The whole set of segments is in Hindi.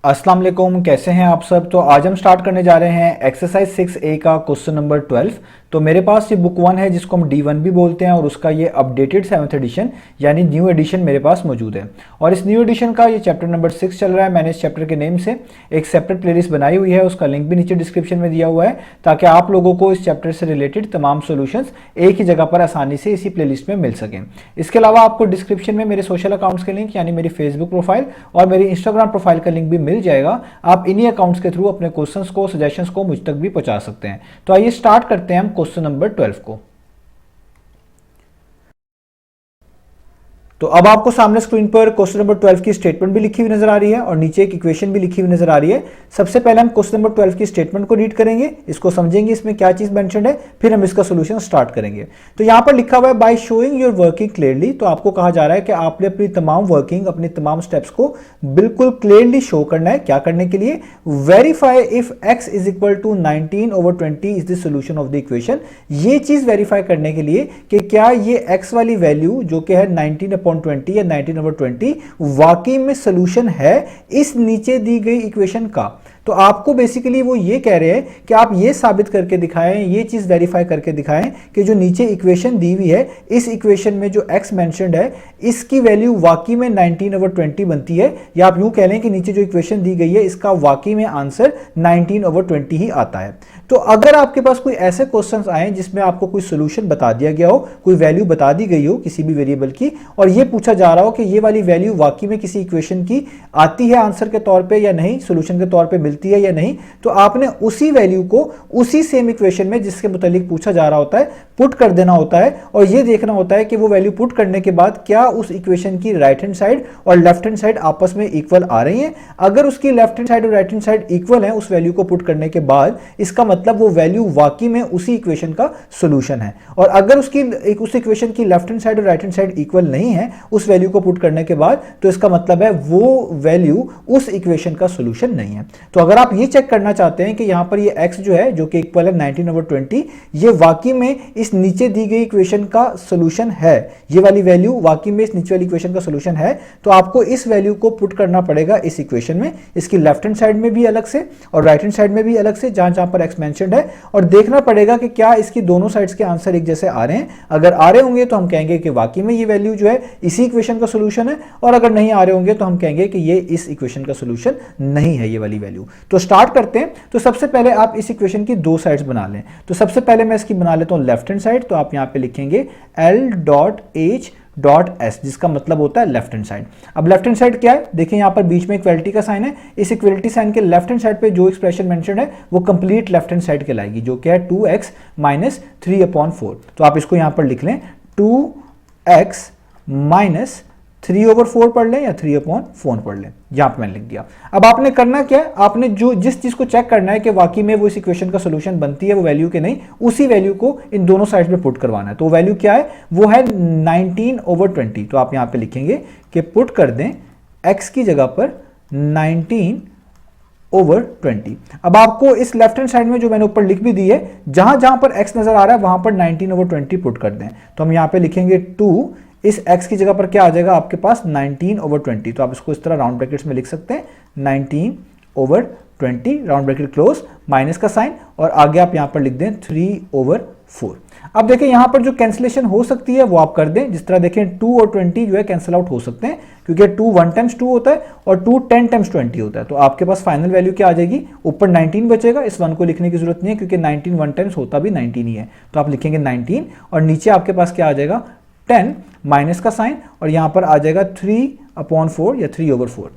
अस्सलाम वालेकुम, कैसे हैं आप सब। तो आज हम स्टार्ट करने जा रहे हैं एक्सरसाइज 6A का क्वेश्चन नंबर 12। तो मेरे पास ये बुक 1 है जिसको हम D1 भी बोलते हैं और उसका ये अपडेटेड 7th एडिशन यानी न्यू एडिशन मेरे पास मौजूद है। और इस न्यू एडिशन का ये चैप्टर नंबर 6 चल रहा है। मैंने इस चैप्टर के नेम से एक सेपरेट प्लेलिस्ट बनाई हुई है, उसका लिंक भी नीचे डिस्क्रिप्शन में दिया हुआ है ताकि आप लोगों को इस चैप्टर से रिलेटेड तमाम सोल्यूशंस एक ही जगह पर आसानी से इसी प्लेलिस्ट में मिल सकें। इसके अलावा आपको डिस्क्रिप्शन में मेरे सोशल अकाउंट्स के लिंक यानी मेरी फेसबुक प्रोफाइल और मेरी इंस्टाग्राम प्रोफाइल का लिंक भी मिल जाएगा। आप इन्हीं अकाउंट्स के थ्रू अपने क्वेश्चंस को, सजेशंस को मुझ तक भी पहुंचा सकते हैं। तो आइए स्टार्ट करते हैं हम क्वेश्चन नंबर 12 को। तो अब आपको सामने स्क्रीन पर क्वेश्चन नंबर 12 की स्टेटमेंट भी लिखी हुई नजर आ रही है और नीचे एक इक्वेशन भी लिखी हुई नजर आ रही है। सबसे पहले हम क्वेश्चन नंबर 12 की स्टेटमेंट को रीड करेंगे, इसको समझेंगे इसमें क्या चीज मेंशन्ड है, फिर हम इसका सोल्यूशन स्टार्ट करेंगे। तो यहां पर लिखा हुआ है by showing your working clearly. तो आपको कहा जा रहा है कि आपने अपनी तमाम वर्किंग, अपनी तमाम स्टेप्स को बिल्कुल क्लियरली शो करना है। क्या करने के लिए? Verify if x is equal to 19/20 is the solution of the equation. ये चीज वेरीफाई करने के लिए कि क्या ये x वाली वैल्यू जो कि है 19/20 या 19/20 वाकई में सोल्यूशन है इस नीचे दी गई इक्वेशन का। तो आपको बेसिकली वो ये कह रहे हैं कि आप ये साबित करके दिखाएं, ये चीज वेरीफाई करके दिखाएं कि जो नीचे इक्वेशन दी हुई है, इस इक्वेशन में जो x मेंशन्ड है इसकी वैल्यू वाकई में 19/20 बनती है। या आप यूं कह लें कि नीचे जो इक्वेशन दी गई है इसका वाकई में आंसर 19/20 ही आता है। तो अगर आपके पास कोई ऐसे क्वेश्चंस आए जिसमें आपको कोई सोल्यूशन बता दिया गया हो, कोई वैल्यू बता दी गई हो किसी भी वेरिएबल की, और ये पूछा जा रहा हो कि ये वाली वैल्यू वाकई में किसी इक्वेशन की आती है आंसर के तौर पे या नहीं, सोल्यूशन के तौर पे मिलती है या नहीं, तो आपने उसी वैल्यू को उसी सेम इक्वेशन में जिसके मुतालिक पूछा जा रहा होता है पुट कर देना होता है। और ये देखना होता है कि वो वैल्यू पुट करने के बाद क्या उस इक्वेशन की राइट हैंड साइड और लेफ्ट हैंड साइड आपस में इक्वल आ रही हैं। अगर उसकी लेफ्ट हैंड साइड और राइट हैंड साइड इक्वल है उस वैल्यू को पुट करने के बाद, इसका मतलब वो वैल्यू वाकई में उसी इक्वेशन का सोल्यूशन है। और अगर उस इक्वेशन की लेफ्ट हैंड साइड और राइट हैंड साइड इक्वल नहीं है उस वैल्यू को पुट करने के बाद, तो इसका मतलब है वो वैल्यू उस इक्वेशन का सोल्यूशन नहीं है। तो अगर आप ये चेक करना चाहते हैं कि यहां पर ये x जो है जो कि इक्वल है 19/20, ये वाकई में इस नीचे दी गई इक्वेशन का सोल्यूशन है, ये वाली वैल्यू वाकई में इस नीचे वाली इक्वेशन का सोल्यूशन है, तो आपको इस वैल्यू को पुट करना पड़ेगा इस इक्वेशन में, इसकी लेफ्ट हैंड साइड में भी अलग से और राइट हैंड साइड में भी अलग से, जहां जहां पर x मेंशन्ड है, और देखना पड़ेगा कि क्या इसकी दोनों साइड्स के आंसर एक जैसे आ रहे हैं। अगर आ रहे होंगे तो हम कहेंगे कि वाकई में ये वैल्यू जो है इसी इक्वेशन का सोल्यूशन है, और अगर नहीं आ रहे होंगे तो हम कहेंगे कि ये इस इक्वेशन का सोल्यूशन नहीं है ये वाली वैल्यू। तो स्टार्ट करते हैं। तो सबसे पहले आप इस इक्वेशन की दो साइड्स बना लें। तो सबसे पहले मैं इसकी बना लेता हूं लेफ्ट हैंड साइड। तो आप यहां पे लिखेंगे L.H.S, जिसका मतलब होता है लेफ्ट हैंड साइड। अब लेफ्ट हैंड साइड क्या है? देखिए यहां पर बीच में इक्वलिटी का साइन है, इस इक्वलिटी साइन के लेफ्ट हैंड साइड पे जो एक्सप्रेशन मेंशन्ड है वो कंप्लीट लेफ्ट हैंड साइड कहलाएगी, जो कि है 2x - 3/4। तो आप इसको यहां पर लिख लें 2x - 3/4 पढ़ लें या 3/4 पढ़ लें, यहां पर मैंने लिख दिया। अब आपने करना क्या है? आपने जिस चीज को चेक करना है कि वाकई में वो इस इक्वेशन का सोल्यूशन बनती है वो वैल्यू के नहीं, उसी वैल्यू को इन दोनों साइड में पुट करवाना है। तो वैल्यू क्या है? वो है 19/20। तो आप यहां पे लिखेंगे कि पुट कर दें x की जगह पर 19/20। अब आपको इस लेफ्ट हैंड साइड में जो मैंने ऊपर लिख भी दी है, जहां जहां पर x नजर आ रहा है वहां पर 19/20 पुट कर दें। तो हम यहां पे लिखेंगे 2, इस x की जगह पर क्या आ जाएगा आपके पास 19/20। तो आप इसको इस तरह राउंड ब्रैकेट्स में लिख सकते हैं 19/20, राउंड ब्रैकेट क्लोज, माइनस का साइन, और आगे आप यहां पर लिख दें 3/4। अब देखें यहां पर जो कैंसिलेशन हो सकती है वो आप कर दें। जिस तरह देखें 2 और 20 जो है कैंसिल आउट हो सकते हैं, क्योंकि 2 1 टाइम्स 2 होता है और 2 10 टाइम्स 20 होता है। तो आपके पास फाइनल वैल्यू क्या आ जाएगी? ऊपर 19 बचेगा, इस 1 को लिखने की जरूरत नहीं है क्योंकि 19 1 टाइम्स होता भी 19 ही है। तो आप लिखेंगे 19 और नीचे आपके पास क्या आ जाएगा 10, माइनस का साइन, और यहां पर आ जाएगा 3/4 या 3/4।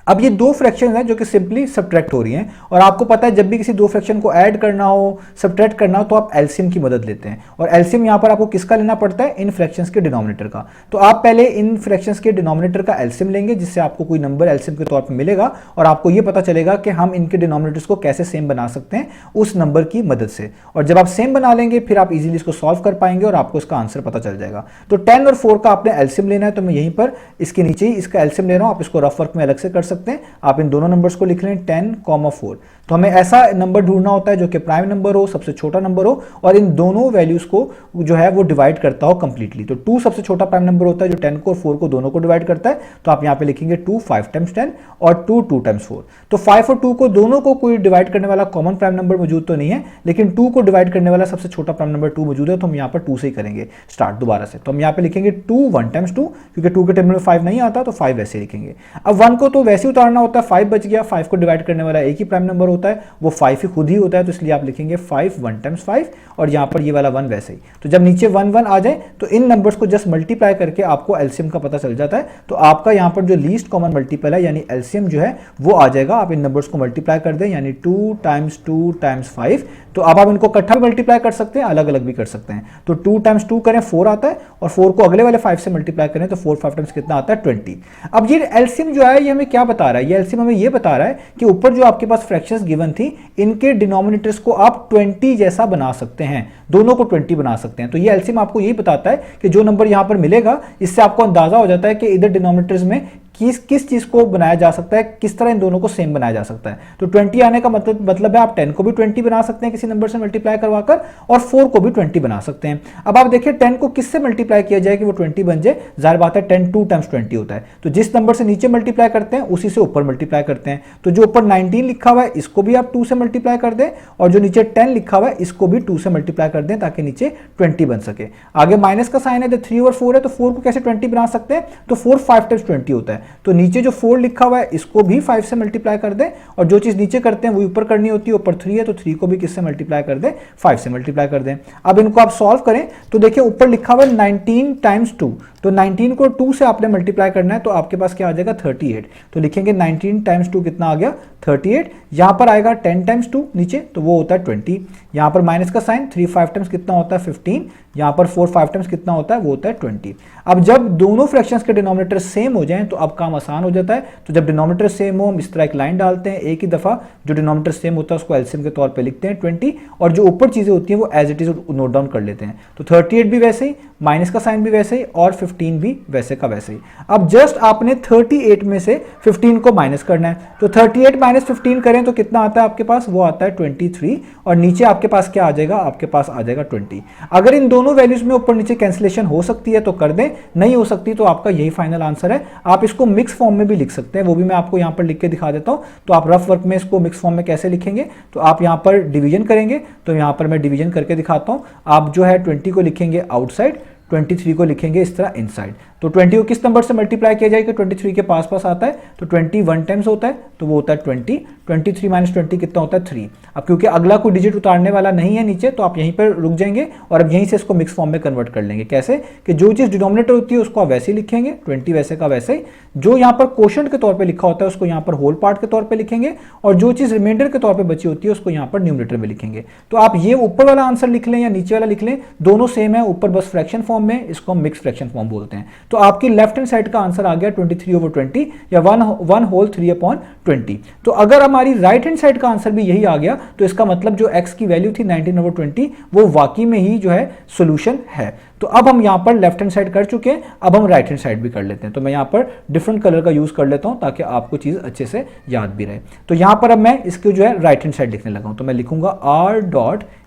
अब ये दो फ्रैक्शन हैं जो कि सिंपली सब्ट्रैक्ट हो रही हैं, और आपको पता है जब भी किसी दो फ्रैक्शन को ऐड करना हो, सब्ट्रैक्ट करना हो, तो आप एलसीएम की मदद लेते हैं। और एलसीएम यहां पर आपको किसका लेना पड़ता है? इन फ्रैक्शंस के डिनोमिनेटर का। तो आप पहले इन फ्रैक्शंस के डिनोमिनेटर का एलसीएम लेंगे, जिससे आपको कोई नंबर एलसीएम के तौर पर मिलेगा, और आपको यह पता चलेगा कि हम इनके डिनोमिनेटर्स को कैसे सेम बना सकते हैं उस नंबर की मदद से। और जब आप सेम बना लेंगे फिर आप इजीली इसको सॉल्व कर पाएंगे और आपको इसका आंसर पता चल जाएगा। तो 10 और 4 का आपने एलसीएम लेना है, तो मैं यहीं पर इसके नीचे ही इसका एलसीएम ले रहा हूं। आप इसको रफ वर्क में अलग से कर सकते हैं, आप इन दोनों नंबर्स को लिख लें 10,4। तो हमें ऐसा नंबर ढूंढना होता है जो कि प्राइम नंबर हो, सबसे छोटा नंबर हो और इन दोनों वैल्यूज को जो है वो डिवाइड करता हो कंप्लीटली। तो 2 सबसे छोटा प्राइम नंबर होता है जो 10 को और 4 को दोनों को डिवाइड करता है। तो आप यहाँ पे लिखेंगे 2 5 टाइम्स 10 और 2 2 टाइम्स 4। तो 5 और 2 को दोनों को कोई डिवाइड करने वाला कॉमन प्राइम नंबर मौजूद तो नहीं है, लेकिन 2 को डिवाइड करने वाला सबसे छोटा प्राइम नंबर 2 मौजूद है। तो हम यहाँ पर 2 से ही करेंगे स्टार्ट दोबारा से। तो हम यहाँ पे लिखेंगे 2 1 टाइम्स 2, क्योंकि 2 के टेबल में 5 नहीं आता तो 5 वैसे लिखेंगे। अब 1 को तो वैसे उतारना होता है, 5 बच गया। 5 को डिवाइड करने वाला एक ही प्राइम नंबर होता है, वो 5 ही खुद ही होता है, तो इसलिए आप लिखेंगे 5 1 टाइम्स 5 और यहाँ पर ये वाला 1 वैसे ही। तो जब नीचे 1 1 आ जाए तो इन नंबर्स को जस्ट मल्टीप्लाई करके आपको एलसीएम का पता चल जाता है। तो आपका यहाँ पर जो लीस्ट कॉमन मल्टीपल है यानी एलसीएम जो है वो आ जाएगा। आप इन नंबर्स को मल्टीप्लाई कर दें यानी 2 टाइम्स 2 टाइम्स 5। तो अब आप इनको इकट्ठा भी मल्टीप्लाई कर सकते हैं, अलग अलग भी कर सकते हैं। तो 2 टाइम्स 2 करें 4 आता है और 4 को अगले वाले 5 से मल्टीप्लाई करें तो 4 5 टाइम्स कितना आता है 20। अब ये एलसीएम जो है ये हमें क्या बता रहा है, ये एलसीएम हमें ये बता रहा है कि ऊपर जो आपके पास फ्रैक्शंस गिवन थी इनके डिनोमिनेटर्स को आप 20 जैसा बना सकते हैं, दोनों को 20 बना सकते हैं। तो ये एलसीएम आपको यही बताता है कि जो नंबर यहां पर मिलेगा इससे आपको अंदाजा हो जाता है कि इधर डिनोमिनेटर्स में किस चीज को बनाया जा सकता है, किस तरह इन दोनों को सेम बनाया जा सकता है। तो 20 आने का मतलब है आप 10 को भी 20 बना सकते हैं किसी नंबर से मल्टीप्लाई करवाकर और 4 को भी 20 बना सकते हैं। अब आप देखिए 10 को किससे मल्टीप्लाई किया जाए कि वो 20 बन जाए, जाहिर बात है 10 2 टाइम्स 20 होता है। तो जिस नंबर से नीचे मल्टीप्लाई करते हैं उसी से ऊपर मल्टीप्लाई करते हैं। तो जो ऊपर 19 लिखा हुआ है इसको भी आप 2 से मल्टीप्लाई कर दें और जो नीचे 10 लिखा हुआ है इसको भी 2 से मल्टीप्लाई कर दें ताकि नीचे 20 बन सके। आगे माइनस का साइन है तो 3 और 4 है, तो 4 को कैसे 20 बना सकते हैं, तो 4 5 टाइम्स 20 होता है। तो नीचे जो 4 लिखा हुआ है इसको भी 5 से मल्टीप्लाई कर दें और जो चीज नीचे करते हैं वो ऊपर करनी होती है। ऊपर 3 है तो 3 को भी किससे मल्टीप्लाई कर दें, 5 से मल्टीप्लाई कर दें। अब इनको आप सॉल्व करें तो देखिए ऊपर लिखा हुआ है 19 टाइम्स 2, तो 19 को 2 से आपने मल्टीप्लाई करना है तो आपके पास क्या आ जाएगा 38। तो लिखेंगे 19 टाइम्स 2 कितना आ गया 38। यहां पर आएगा 10 टाइम्स 2 नीचे तो वो होता है 20। यहां पर माइनस का साइन 3 5 टाइम्स कितना होता है 15। यहां पर 4 5 टाइम्स कितना होता है वो होता है 20। अब जब दोनों फ्रैक्शंस के डिनोमिनेटर सेम हो जाएं तो अब काम आसान हो जाता है। तो जब डिनोमिनेटर सेम हो हम इस तरह एक लाइन डालते हैं, एक ही दफा जो डिनोमिनेटर सेम होता है उसको एलसीएम के तौर पे लिखते हैं 20 और जो ऊपर चीजें होती हैं वो as it is note down कर लेते हैं। तो 38 भी वैसे ही, माइनस का साइन भी वैसे ही और 15 भी वैसे का वैसे ही। अब जस्ट आपने 38 में से 15 को माइनस करना है। तो 38 माइनस 15 करें तो कितना आता है आपके पास, वो आता है 23 और नीचे आपके पास क्या आ जाएगा, आपके पास आ जाएगा 20। अगर इन दोनों वैल्यूज में ऊपर नीचे कैंसिलेशन हो सकती है तो कर दें, नहीं हो सकती तो आपका यही फाइनल आंसर है। आप इसको मिक्स फॉर्म में भी लिख सकते हैं, वो भी मैं आपको यहां पर लिख के दिखा देता हूं। तो आप रफ वर्क में इसको मिक्स फॉर्म में कैसे लिखेंगे, तो आप यहां पर डिवीजन करेंगे। तो यहां पर मैं डिवीजन करके दिखाता हूं। आप जो है 20 को लिखेंगे आउटसाइड, 23 को लिखेंगे इस तरह इनसाइड। तो 20 को किस नंबर से मल्टीप्लाई किया जाएगा, 23 के पास पास आता है तो 21 टाइम्स होता है तो वो होता है 20। 23 माइनस 20 कितना होता है 3। अब क्योंकि अगला कोई डिजिट उतारने वाला नहीं है नीचे तो आप यहीं पर रुक जाएंगे और अब यहीं से इसको मिक्स फॉर्म में कन्वर्ट कर लेंगे। कैसे कि जो चीज डिनोमिनेटर होती है उसको आप वैसे ही लिखेंगे 20 वैसे का वैसे ही, जो यहाँ पर क्वोशंट के तौर पर लिखा होता है उसको यहाँ पर होल पार्ट के तौर पर लिखेंगे और जो चीज रिमाइंडर के तौर पर बची होती है उसको यहाँ पर न्यूमरेटर में लिखेंगे। तो आप ये ऊपर वाला आंसर लिख लें या नीचे वाला लिख लें, दोनों सेम है। ऊपर बस फ्रैक्शन फॉर्म में, इसको हम मिक्स फ्रैक्शन फॉर्म बोलते हैं। तो आपकी लेफ्ट हैंड साइड का आंसर आ गया 23/20 या 1 होल 3/20। तो अगर हमारी राइट हैंड साइड का आंसर भी यही आ गया तो इसका मतलब जो x की वैल्यू थी 19/20 वो वाकई में ही जो है सॉल्यूशन है। तो अब हम यहां पर लेफ्ट हैंड साइड कर चुके हैं, अब हम राइट हैंड साइड भी कर लेते हैं। तो मैं यहां पर डिफरेंट कलर का यूज कर लेता हूं ताकि आपको चीज अच्छे से याद भी रहे। तो यहां पर अब मैं इसको जो है राइट हैंड साइड लिखने लगा हूं। तो मैं लिखूंगा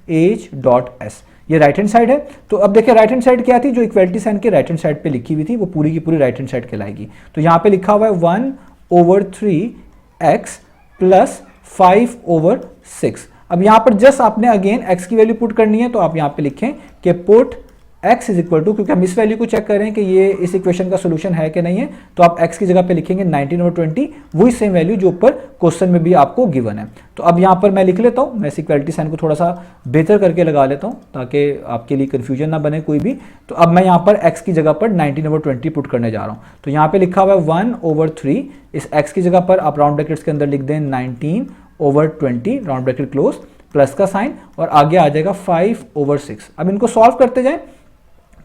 r.h.s, ये राइट हैंड साइड है। तो अब देखिए राइट हैंड साइड क्या थी, जो इक्वलिटी साइन के राइट हैंड साइड पे लिखी हुई थी वो पूरी की पूरी राइट हैंड साइड कहलाएगी। तो यहां पे लिखा हुआ है 1/3x प्लस 5/6। अब यहां पर जस्ट आपने अगेन x की वैल्यू पुट करनी है। तो आप यहां पे लिखें कि put x is equal to, क्योंकि हम इस वैल्यू को चेक कर रहे हैं कि ये इस इक्वेशन का सोल्यूशन है कि नहीं है, तो आप x की जगह पे लिखेंगे 19/20, वही सेम वैल्यू जो ऊपर क्वेश्चन में भी आपको गिवन है। तो अब यहां पर मैं लिख लेता हूं, मैं इस इक्वलिटी साइन को थोड़ा सा बेहतर करके लगा लेता हूं ताकि आपके लिए कंफ्यूजन ना बने कोई भी। तो अब मैं यहां पर x की जगह पर 19/20 पुट करने जा रहा हूं। तो यहां पे लिखा हुआ है 1/3, इस x की जगह पर आप राउंड ब्रैकेट्स के अंदर लिख दें 19/20 राउंड ब्रैकेट क्लोज, प्लस का साइन और आगे आ जाएगा 5/6। अब इनको सॉल्व करते जाएं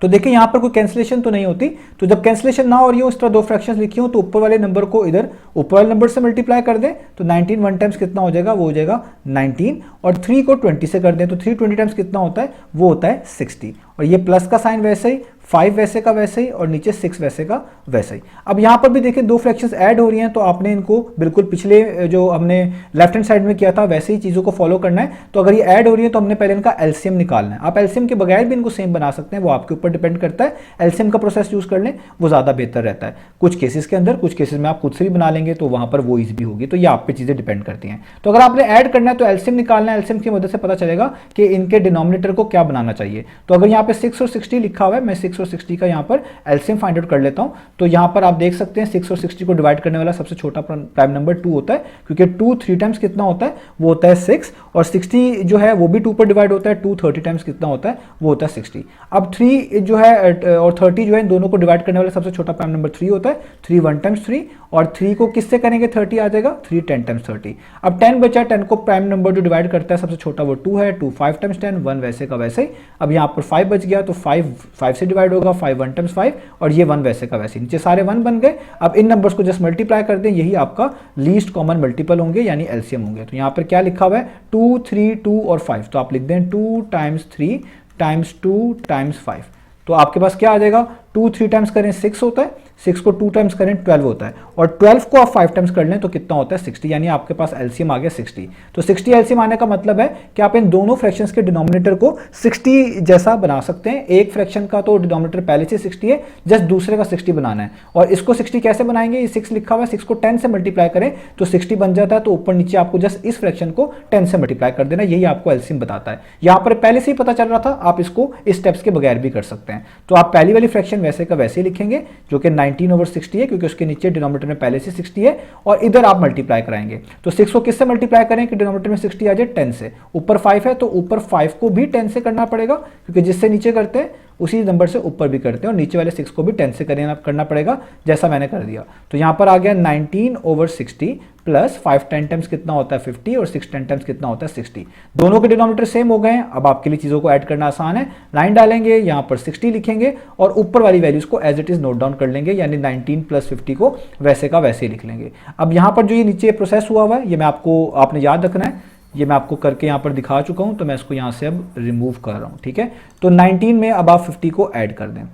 तो देखिए यहां पर कोई कैंसिलेशन तो नहीं होती। तो जब कैंसिलेशन ना हो रही हो, इस तरह दो फ्रैक्शंस लिखी हो, तो ऊपर वाले नंबर को इधर ऊपर वाले नंबर से मल्टीप्लाई कर दें। तो 19 1 टाइम्स कितना हो जाएगा, वो हो जाएगा 19 और 3 को 20 से कर दें तो 3 20 टाइम्स कितना होता है, वो होता है 60। और ये प्लस का साइन वैसे ही, 5 वैसे का वैसे ही, और नीचे 6 वैसे का वैसे ही। अब यहाँ पर भी देखिए दो फ्रैक्शंस ऐड हो रही हैं, तो आपने इनको बिल्कुल पिछले जो हमने लेफ्ट हैंड साइड में किया था वैसे ही चीज़ों को फॉलो करना है। तो अगर ये ऐड हो रही है तो हमने पहले इनका एलसीएम निकालना है। आप एलसीएम के बगैर भी इनको सेम बना सकते हैं, वो आपके ऊपर डिपेंड करता है। एलसीएम का प्रोसेस यूज कर लें, वो ज़्यादा बेहतर रहता है कुछ केसेस के अंदर। कुछ केसेस में आप खुद से भी बना लेंगे तो वहाँ पर वो ईजी भी होगी। तो ये आप पे चीज़ें डिपेंड करती हैं। तो अगर आपने ऐड करना है तो एलसीएम निकालना है। एलसीएम की मदद से पता चलेगा कि इनके डिनोमिनेटर को क्या बनाना चाहिए। तो अगर यहाँ पे 6 और 60 लिखा हुआ है, मैं 6 और 60 का यहाँ पर एलसीएम फाइंड आउट कर लेता हूँ। तो यहाँ पर आप देख सकते हैं 6 और 60 को डिवाइड करने वाला सबसे छोटा प्राइम नंबर 2 होता है, क्योंकि 2 3 टाइम्स कितना होता है, वो होता है 6, और 60 जो है वो भी 2 पर डिवाइड होता है। 2 30 टाइम्स कितना होता है, वो होता है 60। अब 3 जो है और 30 जो है इन दोनों को डिवाइड करने वाला सबसे छोटा प्राइम नंबर 3 होता है। 3 1 टाइम्स 3, और 3 को किससे करेंगे, 30 आ जाएगा, 3 10 टाइम्स 30। अब 10 बचा, 10 को प्राइम नंबर जो डिवाइड करता है सबसे छोटा वो 2 है। 2 5 टाइम्स 10, 1 वैसे का वैसे ही। अब यहाँ पर 5 बच गया, तो 5 से डिवाइड होगा, 5 1 टाइम्स 5, और ये 1 वैसे का वैसे। नीचे सारे 1 बन गए। अब इन नंबर्स को जस्ट मल्टीप्लाई कर दें, यही आपका लीस्ट कॉमन मल्टीपल होंगे, यानी एलसीएम होंगे। तो यहाँ पर क्या लिखा हुआ है, 2 3 2 और 5, तो आप लिख दें 2 टाइम्स 3 टाइम्स 2 टाइम्स 5। तो आपके पास क्या आ जाएगा, 2 3 टाइम्स करें 6 होता है, 6 को 2 टाइम्स करें 12 होता है, और 12 को आप 5 टाइम्स कर लें तो कितना होता है, 60, यानी आपके पास एलसीएम आ गया 60। तो 60 एलसीएम आने का मतलब है कि आप इन दोनों फ्रैक्शंस के डिनोमिनेटर को 60 जैसा बना सकते हैं। एक फ्रैक्शन का तो डिनोमिनेटर पहले से 60 है, जस्ट दूसरे का 60 बनाना है। और इसको 60 कैसे बनाएंगे, ये 6 लिखा हुआ है, 6 को 10 से मल्टीप्लाई करें तो 60 बन जाता है। तो ऊपर नीचे आपको जस्ट इस फ्रैक्शन को 10 से मल्टीप्लाई कर देना, यही आपको एलसीएम बताता है। यहाँ पर पहले से ही पता चल रहा था, आप इसको इस स्टेप्स के बगैर भी कर सकते हैं। तो आप पहली वाली फ्रैक्शन वैसे का वैसे ही लिखेंगे, जो कि 19/60 है, क्योंकि उसके नीचे डिनोमिनेटर में पहले से 60 है, और इधर आप मल्टीप्लाई कराएंगे। तो 6 को किससे मल्टीप्लाई करें कि डिनोमिनेटर में 60 आ जाए, 10 से। ऊपर 5 है तो ऊपर 5 को भी 10 से करना पड़ेगा, क्योंकि जिससे नीचे करते हैं उसी नंबर से ऊपर भी करते हैं, और नीचे वाले 6 को भी 10 से करना पड़ेगा, जैसा मैंने कर दिया। तो यहाँ पर आ गया 19/60 प्लस 5 10 टाइम्स कितना होता है 50, और 6 10 टाइम्स कितना होता है 60। दोनों के डिनोमिनेटर सेम हो गए हैं। अब आपके लिए चीज़ों को ऐड करना आसान है। 9 डालेंगे, यहाँ पर 60 लिखेंगे, और ऊपर वाली वैल्यूज को as it is note down कर लेंगे, यानी 19 + 50 को वैसे का वैसे ही लिख लेंगे। अब यहाँ पर जो ये नीचे प्रोसेस हुआ हुआ है, ये आपने याद रखना है। ये मैं आपको करके यहाँ पर दिखा चुका हूँ, तो मैं इसको यहाँ से अब रिमूव कर रहा हूँ, ठीक है। तो 19 में अब आप 50 को ऐड कर दें।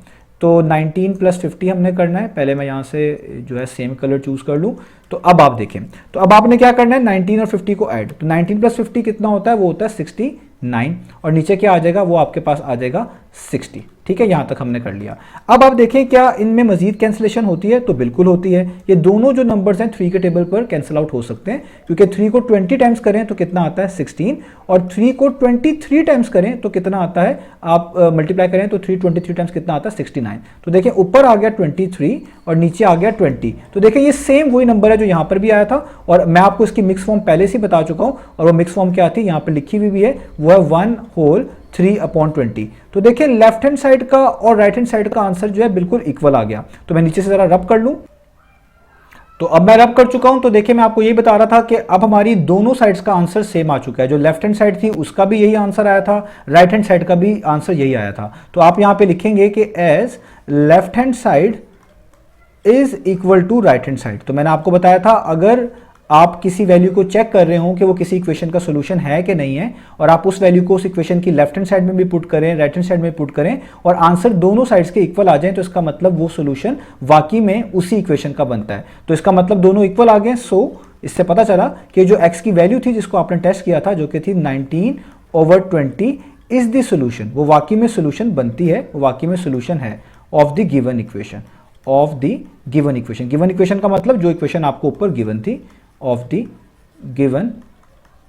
तो 19 + 50 हमने करना है। पहले मैं यहाँ से जो है सेम कलर चूज कर लूँ। तो अब आप देखें, तो अब आपने क्या करना है, 19 और 50 को ऐड। तो 19 + 50 कितना होता है, वो होता है 69, और नीचे क्या आ जाएगा, वो आपके पास आ जाएगा 60। ठीक है, यहां तक हमने कर लिया। अब आप देखें क्या इनमें मजीद कैंसिलेशन होती है, तो बिल्कुल होती है। ये दोनों जो नंबर्स हैं 3 के टेबल पर कैंसिल आउट हो सकते हैं, क्योंकि 3 को 20 टाइम्स करें तो कितना आता है 16, और 3 को 23 टाइम्स करें तो कितना आता है, आप मल्टीप्लाई करें तो 3 23 टाइम्स कितना आता है 69। तो देखिए ऊपर आ गया 23 और नीचे आ गया 20। तो देखिए ये सेम वही नंबर है जो यहाँ पर भी आया था, और मैं आपको इसकी मिक्स फॉर्म पहले से बता चुका हूँ, और वो मिक्स फॉर्म क्या थी यहाँ पर लिखी हुई भी है, वो है 1/3/20। तो देखिए लेफ्ट हैंड साइड का और राइट हैंड साइड का आंसर जो है बिल्कुल इक्वल आ गया। तो मैं नीचे से जरा रब कर लूं। तो अब मैं रब कर चुका हूं। तो देखिए मैं आपको यही बता रहा था कि अब हमारी दोनों साइड्स का आंसर सेम आ चुका है। जो लेफ्ट हैंड साइड थी उसका भी यही आंसर आया था, राइट हैंड साइड का भी आंसर यही आया था। तो आप यहां पे लिखेंगे कि as left hand side is equal to right hand side. तो मैंने आपको बताया था, अगर आप किसी वैल्यू को चेक कर रहे हो कि वो किसी इक्वेशन का सोल्यूशन है कि नहीं है, और आप उस वैल्यू को उस इक्वेशन की लेफ्ट हैंड साइड में भी पुट करें, राइट हैंड साइड में पुट करें, और आंसर दोनों साइड्स के इक्वल आ जाए, तो इसका मतलब वो सोल्यूशन वाकई में उसी इक्वेशन का बनता है। तो इसका मतलब दोनों इक्वल आ गए। सो इससे पता चला कि जो x की वैल्यू थी जिसको आपने टेस्ट किया था, जो कि थी 19/20 इज द सोल्यूशन, वो वाकई में सोल्यूशन बनती है, वो वाकई में सोल्यूशन है of the given equation, of the given equation. Given equation का मतलब जो इक्वेशन आपको ऊपर गिवन थी, ऑफ द गिवन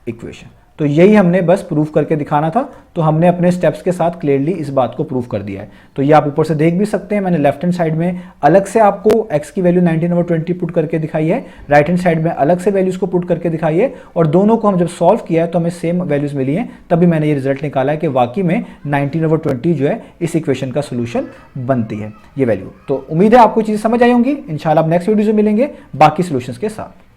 इक्वेशन। तो यही हमने बस प्रूफ करके दिखाना था। तो हमने अपने स्टेप्स के साथ क्लियरली इस बात को प्रूफ कर दिया है। तो ये आप ऊपर से देख भी सकते हैं, मैंने लेफ्ट हैंड साइड में अलग से आपको x की वैल्यू 19/20 पुट करके दिखाई है, राइट हैंड साइड में अलग से वैल्यूज को पुट करके दिखाई है, और दोनों को हम जब सॉल्व किया है तो हमें सेम वैल्यूज मिली हैं। तभी मैंने ये रिजल्ट निकाला है कि वाकई में 19/20 जो है इस इक्वेशन का सोल्यूशन बनती है, ये वैल्यू। तो उम्मीद है आपको चीज़ समझ आई होंगी। इंशाल्लाह अब नेक्स्ट वीडियो में मिलेंगे बाकी सोल्यूशंस के साथ।